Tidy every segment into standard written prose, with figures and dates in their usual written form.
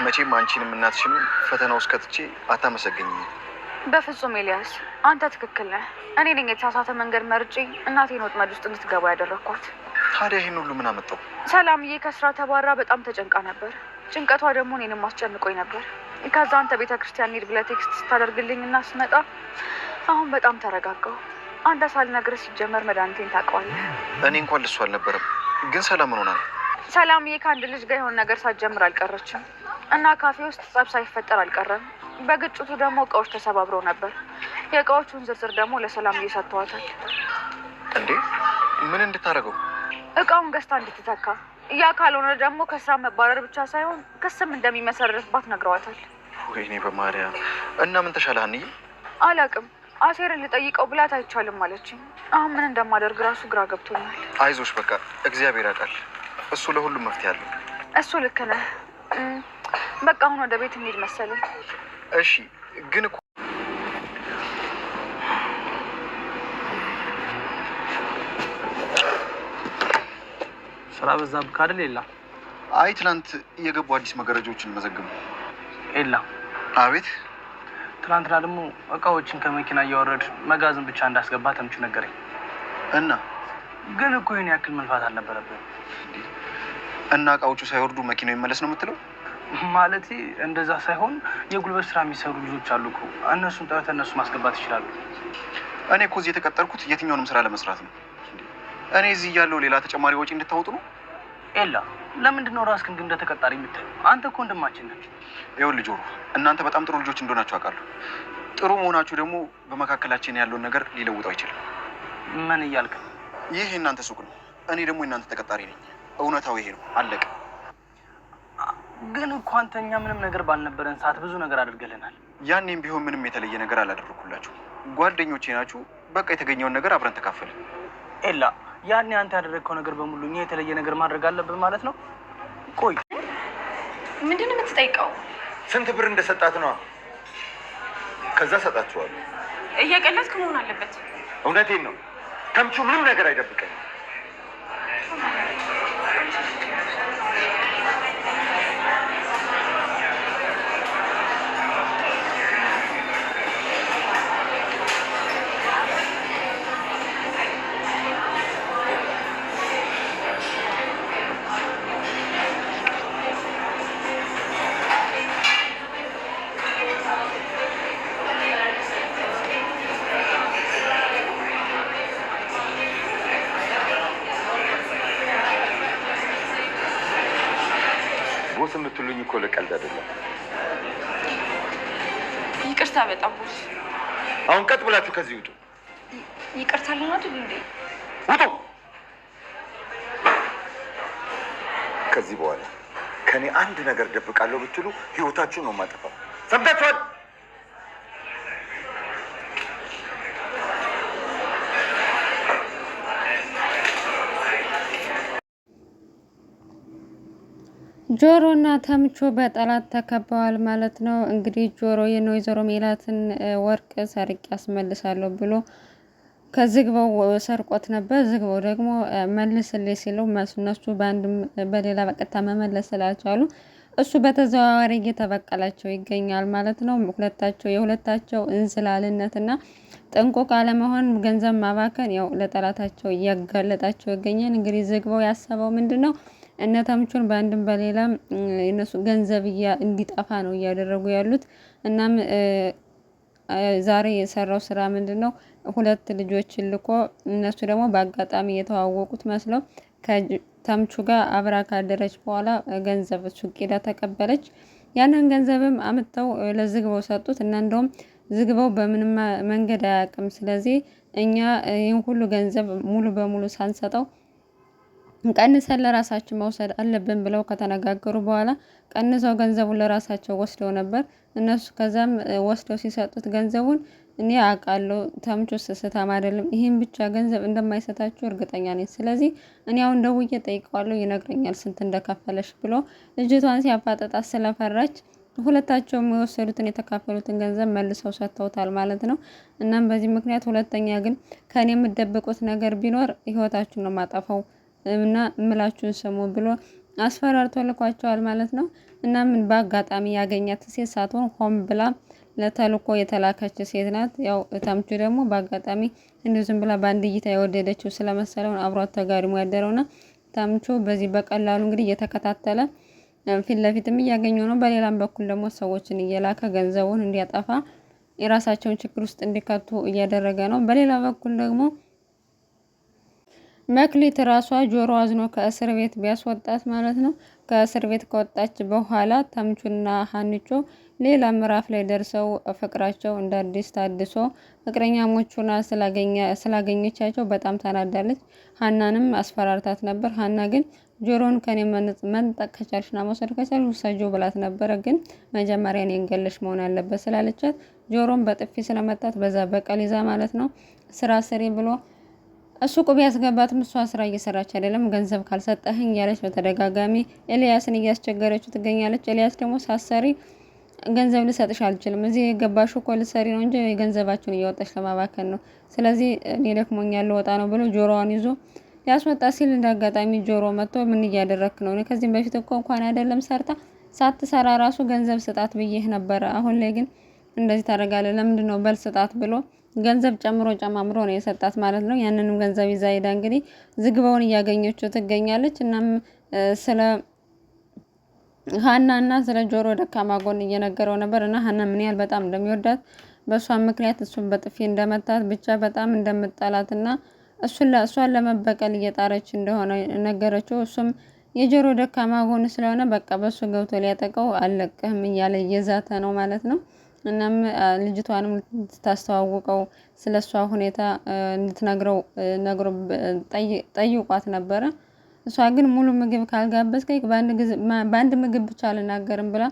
መቼም አንቺንም እናትሽንም ፈተና ውስጥ ከትቼ አታመሰግኝም። በፍጹም ኤልያስ፣ አንተ ትክክል ነህ። እኔ ነኝ የተሳሳተ መንገድ መርጬ እናቴን ወጥመድ ውስጥ እንድትገባ ያደረኳት። ታዲያ ይህን ሁሉ ምን አመጣው? ሰላምዬ ከስራ ተባራ በጣም ተጨንቃ ነበር። ጭንቀቷ ደግሞ እኔንም አስጨንቆኝ ነበር። ከዛ አንተ ቤተ ክርስቲያን ሄድ ብለህ ቴክስት ስታደርግልኝ እና ስመጣ አሁን በጣም ተረጋጋሁ። አንተ ሳልነግርህ ሲጀመር መድኃኒቴን ታውቀዋለህ። እኔ እንኳን ልሱ አልነበረም፣ ግን ሰላም ምን ሆና ነው? ሰላምዬ ከአንድ ልጅ ጋር የሆነ ነገር ሳትጀምር አልቀረችም እና ካፌ ውስጥ ጸብ ሳይፈጠር አልቀረም። በግጭቱ ደግሞ እቃዎች ተሰባብረው ነበር። የእቃዎቹን ዝርዝር ደግሞ ለሰላምዬ ሰጥተዋታል። እንዴ ምን እንድታደርገው? እቃውን ገዝታ እንድትተካ። ያ ካልሆነ ደግሞ ከስራ መባረር ብቻ ሳይሆን ክስም እንደሚመሰረትባት ነግረዋታል። ወይኔ በማርያም። እና ምን ተሻለ ሀንዬ? አላቅም። አሴርን ልጠይቀው ብላት አይቻልም አለችኝ። አሁን ምን እንደማደርግ ራሱ ግራ ገብቶኛል። አይዞሽ በቃ እግዚአብሔር ያውቃል። እሱ ለሁሉም መፍትሄ አለው። እሱ ልክ ነህ። በቃ አሁን ወደ ቤት እንሂድ መሰለኝ። እሺ ግን እኮ ስራ በዛብህ አይደል? የላ አይ ትናንት የገቡ አዲስ መጋረጃዎችን መዘግቡ። የላ አቤት። ትናንትና ደግሞ እቃዎችን ከመኪና እያወረድ መጋዘን ብቻ እንዳስገባ ተምቹ ነገረኝ። እና ግን እኮ ይህን ያክል መልፋት አልነበረብን። እና እቃዎቹ ሳይወርዱ መኪናው ይመለስ ነው የምትለው? ማለቴ እንደዛ ሳይሆን የጉልበት ስራ የሚሰሩ ልጆች አሉ እኮ እነሱን ጠርተህ እነሱ ማስገባት ይችላሉ። እኔ እኮ እዚህ የተቀጠርኩት የትኛውንም ስራ ለመስራት ነው። እኔ እዚህ ያለው ሌላ ተጨማሪ ወጪ እንድታወጡ ነው? ኤላ ለምንድን ነው ራስህን ግን እንደተቀጣሪ የምታየው? አንተ እኮ ወንድማችን ነህ። ይኸውልህ ጆሮ፣ እናንተ በጣም ጥሩ ልጆች እንደሆናችሁ አውቃለሁ። ጥሩ መሆናችሁ ደግሞ በመካከላችን ያለውን ነገር ሊለውጠው አይችልም። ምን እያልክ? ይህ የእናንተ ሱቅ ነው፣ እኔ ደግሞ የእናንተ ተቀጣሪ ነኝ። እውነታው ይሄ ነው፣ አለቀ። ግን እኮ አንተኛ ምንም ነገር ባልነበረን ሰዓት ብዙ ነገር አድርገልናል። ያኔም ቢሆን ምንም የተለየ ነገር አላደረኩላችሁ። ጓደኞቼ ናችሁ። በቃ የተገኘውን ነገር አብረን ተካፈልን። ኤላ ያኔ አንተ ያደረግከው ነገር በሙሉ እኛ የተለየ ነገር ማድረግ አለብን ማለት ነው? ቆይ ምንድን ነው የምትጠይቀው? ስንት ብር እንደሰጣት ነው? ከዛ ሰጣችኋለሁ። እየቀለድክ መሆን አለበት። እውነቴን ነው። ተምቹ ምንም ነገር አይደብቀኝ። ቦስ የምትሉኝ እኮ ለቀልድ አይደለም። ይቅርታ በጣም ቦስ። አሁን ቀጥ ብላችሁ ከዚህ ውጡ። ይቅርታ ልናድል እንዴ? ውጡ። ከዚህ በኋላ ከኔ አንድ ነገር ደብቃለሁ ብትሉ ህይወታችሁን ነው የማጠፋው። ሰምታችኋል? ጆሮና ተምቹ በጠላት ተከበዋል ማለት ነው። እንግዲህ ጆሮ የወይዘሮ ሜላትን ወርቅ ሰርቄ ያስመልሳለሁ ብሎ ከዝግበው ሰርቆት ነበር። ዝግበው ደግሞ መልስልኝ ሲለው እነሱ በአንድም በሌላ በቀጥታ መመለስ ስላልቻሉ እሱ በተዘዋዋሪ እየተበቀላቸው ይገኛል ማለት ነው። የሁለታቸው እንዝላልነትና ጥንቁቅ አለመሆን፣ ገንዘብ ማባከን ያው ለጠላታቸው እያጋለጣቸው ይገኛል። እንግዲህ ዝግበው ያሰበው ምንድነው? እነ ተምቹን በአንድም በሌላም እነሱ ገንዘብ እንዲጠፋ ነው እያደረጉ ያሉት። እናም ዛሬ የሰራው ስራ ምንድነው? ሁለት ልጆችን ልኮ እነሱ ደግሞ በአጋጣሚ የተዋወቁት መስለው ከተምቹ ጋር አብራ ካደረች በኋላ ገንዘብ ሱቅ ሄዳ ተቀበለች። ያንን ገንዘብም አምጥተው ለዝግበው ሰጡት እና እንደውም ዝግበው በምንም መንገድ አያውቅም። ስለዚህ እኛ ይህን ሁሉ ገንዘብ ሙሉ በሙሉ ሳንሰጠው ቀንሰን ለራሳችን መውሰድ አለብን ብለው ከተነጋገሩ በኋላ ቀንሰው ገንዘቡን ለራሳቸው ወስደው ነበር እነሱ። ከዛም ወስደው ሲሰጡት ገንዘቡን እኔ አውቃለሁ ተምቹ ስስታም አይደለም፣ ይሄን ብቻ ገንዘብ እንደማይሰጣችሁ እርግጠኛ ነኝ። ስለዚህ እኔ አሁን ደውዬ ጠይቀዋለሁ ይነግረኛል ስንት እንደከፈለሽ ብሎ ልጅቷን ሲያፋጠጣት ስለፈራች ሁለታቸውም የወሰዱትን የተካፈሉትን ገንዘብ መልሰው ሰጥተውታል ማለት ነው። እናም በዚህ ምክንያት ሁለተኛ ግን ከኔ የምትደብቁት ነገር ቢኖር ህይወታችሁን ነው ማጠፋው እና እምላችሁን ስሙ ብሎ አስፈራርቶ ልኳቸዋል ማለት ነው። እና ምን በአጋጣሚ ያገኛት ሴት ሳትሆን ሆን ብላ ለተልኮ የተላከች ሴት ናት። ያው ተምቹ ደግሞ በአጋጣሚ እንዲሁ ዝም ብላ በአንድ እይታ የወደደችው ስለመሰለውን አብሯት ተጋድሞ ያደረውና ተምቹ በዚህ በቀላሉ እንግዲህ እየተከታተለ ፊት ለፊትም እያገኘው ነው። በሌላም በኩል ደግሞ ሰዎችን እየላከ ገንዘቡን እንዲያጠፋ የራሳቸውን ችግር ውስጥ እንዲከቱ እያደረገ ነው። በሌላ በኩል ደግሞ መክሊት ራሷ ጆሮ አዝኖ ከእስር ቤት ቢያስወጣት ማለት ነው። ከእስር ቤት ከወጣች በኋላ ተምቹና ሀንቾ ሌላ ምዕራፍ ላይ ደርሰው ፍቅራቸው እንደ አዲስ ታድሶ ፍቅረኛሞቹና ስላገኘቻቸው በጣም ተናዳለች። ሀናንም አስፈራርታት ነበር። ሀና ግን ጆሮን ከኔ መንጠቅ ከቻልሽና መውሰድ ከቻልሽ ውሰጂው ብላት ነበረ። ግን መጀመሪያ እኔን ገለሽ መሆን አለበት ስላለቻት ጆሮን በጥፊ ስለመጣት በዛ በቀል ይዛ ማለት ነው ስራ ስሪ ብሎ እሱ ቁብ ያስገባትም እሷ ስራ እየሰራች አይደለም፣ ገንዘብ ካልሰጠህኝ ያለች በተደጋጋሚ ኤልያስን እያስቸገረችው ትገኛለች። ኤልያስ ደግሞ ሳሰሪ ገንዘብ ልሰጥሽ አልችልም፣ እዚህ የገባሽው እኮ ልትሰሪ ነው እንጂ ገንዘባችሁን እያወጣሽ ለማባከን ነው። ስለዚህ እኔ ደክሞኛል ልወጣ ነው ብሎ ጆሮዋን ይዞ ሊያስወጣ ሲል እንዳጋጣሚ ጆሮ መጥቶ ምን እያደረክ ነው? ከዚህም በፊት እኮ እንኳን አይደለም ሰርታ ሳትሰራ ራሱ ገንዘብ ስጣት ብዬህ ነበረ። አሁን ላይ ግን እንደዚህ ታደርጋለህ፣ ለምንድን ነው? በል ስጣት ብሎ ገንዘብ ጨማምሮ ነው የሰጣት ማለት ነው። ያንንም ገንዘብ ይዛ ሄዳ እንግዲህ ዝግባውን እያገኘችው ትገኛለች። እናም ስለ ሀናና ስለ ጆሮ ደካማ ጎን እየነገረው ነበር እና ሀና ምን ያህል በጣም እንደሚወዳት በእሷ ምክንያት እሱን በጥፊ እንደመታት ብቻ በጣም እንደምጠላትና እሷን ለመበቀል እየጣረች እንደሆነ ነገረችው። እሱም የጆሮ ደካማ ጎን ስለሆነ በቃ በሱ ገብቶ ሊያጠቀው አልለቅህም እያለ እየዛተ ነው ማለት ነው። እናም ልጅቷንም ልታስተዋውቀው ስለሷ ሁኔታ እንድትነግረው ጠይቋት ነበረ። እሷ ግን ሙሉ ምግብ ካልጋበዝከኝ በአንድ ምግብ ብቻ አልናገርም ብላ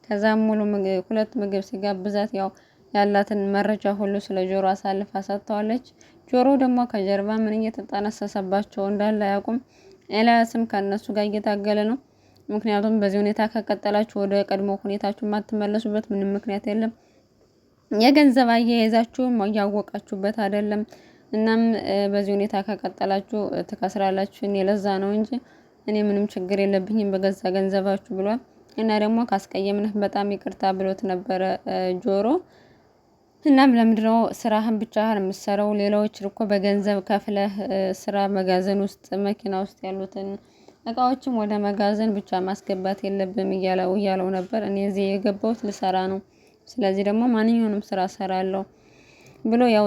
ከዛም ሙሉ ምግብ 2 ምግብ ሲጋብዛት ያው ያላትን መረጃ ሁሉ ስለ ጆሮ አሳልፋ ሰጥተዋለች። ጆሮ ደግሞ ከጀርባ ምን እየተጠነሰሰባቸው እንዳለ አያውቁም። ኤልያስም ከነሱ ጋር እየታገለ ነው። ምክንያቱም በዚህ ሁኔታ ከቀጠላችሁ ወደ ቀድሞ ሁኔታችሁ የማትመለሱበት ምንም ምክንያት የለም። የገንዘብ አያያዛችሁም እያወቃችሁበት አይደለም። እናም በዚህ ሁኔታ ከቀጠላችሁ ትከስራላችሁ። እኔ ለዛ ነው እንጂ እኔ ምንም ችግር የለብኝም በገዛ ገንዘባችሁ ብሏል። እና ደግሞ ካስቀየምንህ በጣም ይቅርታ ብሎት ነበረ ጆሮ። እናም ለምንድነው ስራህን ብቻህን የምትሰራው? ሌላዎች እኮ በገንዘብ ከፍለህ ስራ መጋዘን ውስጥ መኪና ውስጥ ያሉትን እቃዎችም ወደ መጋዘን ብቻ ማስገባት የለብም እያለው ነበር። እኔ እዚህ የገባሁት ልሰራ ነው፣ ስለዚህ ደግሞ ማንኛውንም ስራ ሰራለሁ ብሎ ያው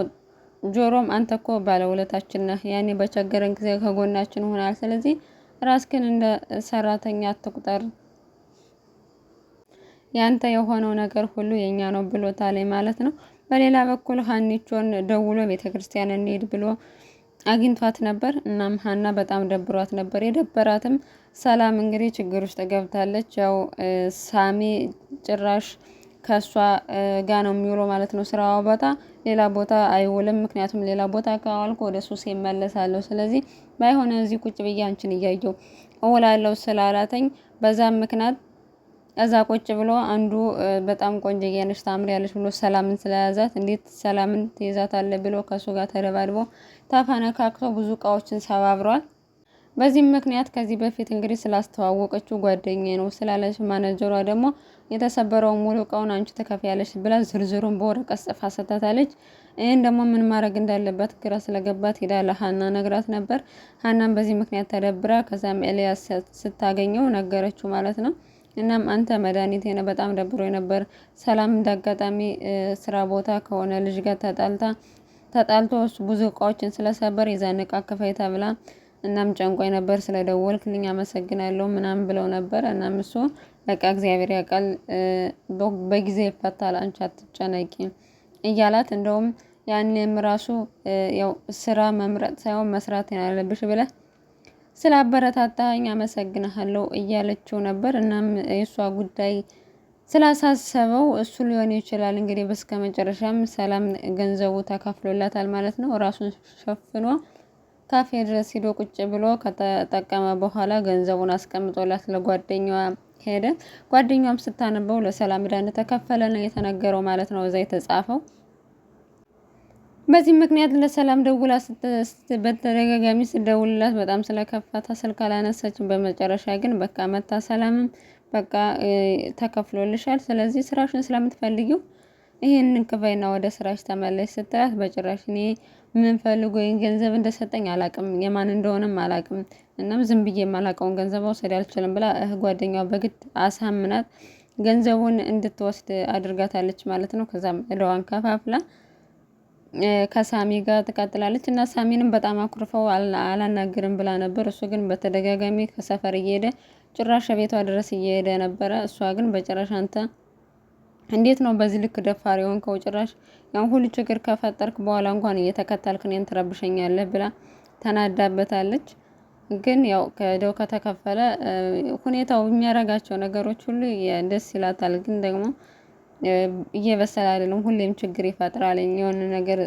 ጆሮም አንተ እኮ ባለውለታችን ነህ፣ ያኔ በቸገረን ጊዜ ከጎናችን ሆናል፣ ስለዚህ ራስክን እንደ ሰራተኛ አትቁጠር፣ ያንተ የሆነው ነገር ሁሉ የኛ ነው ብሎታል ማለት ነው። በሌላ በኩል ሀኒቾን ደውሎ ቤተክርስቲያን እንሄድ ብሎ አግኝቷት ነበር። እናም ሀና በጣም ደብሯት ነበር። የደበራትም ሰላም እንግዲህ ችግር ውስጥ ገብታለች። ያው ሳሚ ጭራሽ ከሷ ጋ ነው የሚውለው ማለት ነው። ስራዋ ቦታ ሌላ ቦታ አይውልም። ምክንያቱም ሌላ ቦታ ካዋልኩ ወደ ሱስ ይመለሳለሁ። ስለዚህ ባይሆን እዚህ ቁጭ ብዬ አንቺን እያየው እውላለሁ ስላላተኝ በዛም ምክንያት እዛ ቁጭ ብሎ አንዱ በጣም ቆንጆዬ ነሽ ታምሪያለሽ ብሎ ሰላምን ስለያዛት እንዴት ሰላምን ትይዛታለህ ብሎ ከሱ ጋር ተደባድቦ ተፈነካክቶ ብዙ እቃዎችን ሰባብሯል። በዚህም ምክንያት ከዚህ በፊት እንግዲህ ስላስተዋወቀችው ጓደኛዬ ነው ስላለች ማናጀሯ ደግሞ የተሰበረው ሙሉ እቃውን አንቺ ትከፍያለሽ ብላ ዝርዝሩን በወረቀት ጽፋ ሰጥታታለች። ይህን ደግሞ ምን ማድረግ እንዳለባት ግራ ስለገባት ሄዳ ለሀና ነግራት ነበር። ሀናም በዚህ ምክንያት ተደብራ ከዛም ኤልያስ ስታገኘው ነገረችው ማለት ነው። እናም አንተ መድኃኒቴ ነህ፣ በጣም ደብሮ ነበር። ሰላም እንዳጋጣሚ ስራ ቦታ ከሆነ ልጅ ጋር ተጣልቶ ብዙ እቃዎችን ስለሰበር የዛን እቃ ክፈይ ተብላ እናም ጨንቆኝ ነበር ስለደወልክልኝ አመሰግናለሁ ምናምን ብለው ነበር። እናም እሱ በቃ እግዚአብሔር ያውቃል በጊዜ ይፈታል አንቺ አትጨነቂ እያላት እንደውም ያኔም ራሱ ያው ስራ መምረጥ ሳይሆን መስራት ያለብሽ ብለህ ስላበረታታኝ አመሰግናለሁ እያለችው ነበር። እናም የሷ ጉዳይ ስላሳሰበው እሱ ሊሆን ይችላል እንግዲህ በስከ መጨረሻም ሰላም ገንዘቡ ተከፍሎላታል ማለት ነው። ራሱን ሸፍኖ ካፌ ድረስ ሄዶ ቁጭ ብሎ ከተጠቀመ በኋላ ገንዘቡን አስቀምጦላት ለጓደኛዋ ሄደ። ጓደኛዋም ስታነበው ለሰላም ዕዳ እንደተከፈለ ነው የተነገረው ማለት ነው እዛ የተጻፈው። በዚህ ምክንያት ለሰላም ደውላ በተደጋጋሚ ስትደውልላት በጣም ስለከፋታ ስልክ አላነሳችም። በመጨረሻ ግን በቃ መታ ሰላምም በቃ ተከፍሎልሻል። ስለዚህ ስራሽን ስለምትፈልጊው ይሄንን ክፈይና ወደ ስራሽ ተመለሽ ስትላት በጭራሽ እኔ ምን ፈልጎ ይሄን ገንዘብ እንደሰጠኝ አላቅም፣ የማን እንደሆነም አላቅም። እናም ዝም ብዬ የማላውቀውን ገንዘብ ወሰድ አልችልም ብላ ጓደኛዋ በግድ አሳምናት ገንዘቡን እንድትወስድ አድርጋታለች ማለት ነው። ከዛም እዳዋን ከፋፍላ ከሳሚ ጋር ትቀጥላለች እና ሳሚንም በጣም አኩርፈው አላናግርም ብላ ነበር። እሱ ግን በተደጋጋሚ ከሰፈር እየሄደ ጭራሽ ቤቷ ድረስ እየሄደ ነበረ። እሷ ግን በጭራሽ አንተ እንዴት ነው በዚህ ልክ ደፋር የሆንከው? ጭራሽ ያን ሁሉ ችግር ከፈጠርክ በኋላ እንኳን እየተከተልክ እኔን ትረብሸኛለህ ብላ ተናዳበታለች። ግን ያው ከደው ከተከፈለ ሁኔታው የሚያረጋቸው ነገሮች ሁሉ ደስ ይላታል። ግን ደግሞ እየበሰለ አይደለም፣ ሁሌም ችግር ይፈጥራል። የሆነ ነገር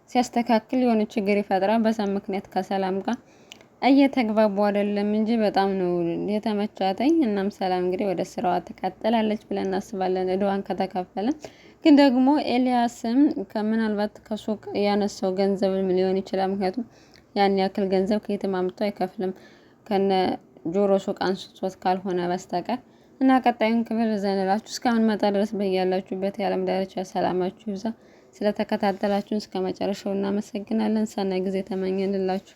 ሲያስተካክል የሆነ ችግር ይፈጥራል። በዛ ምክንያት ከሰላም ጋር እየተግባቡ አይደለም እንጂ በጣም ነው የተመቻተኝ። እናም ሰላም እንግዲህ ወደ ስራዋ ትቀጥላለች ብለን እናስባለን እዳዋን ከተከፈለ። ግን ደግሞ ኤልያስም ከምናልባት ከሱቅ ያነሳው ገንዘብ ሊሆን ይችላል። ምክንያቱም ያን ያክል ገንዘብ ከየትም አምጥቶ አይከፍልም ከነ ጆሮ ሱቅ አንስቶት ካልሆነ በስተቀር እና ቀጣዩን ክፍል ዘንላችሁ እስከምንመጣ ድረስ በያላችሁበት የዓለም ዳርቻ ሰላማችሁ ይብዛ። ስለተከታተላችሁን እስከ መጨረሻው እናመሰግናለን። ሰናይ ጊዜ ተመኘንላችሁ።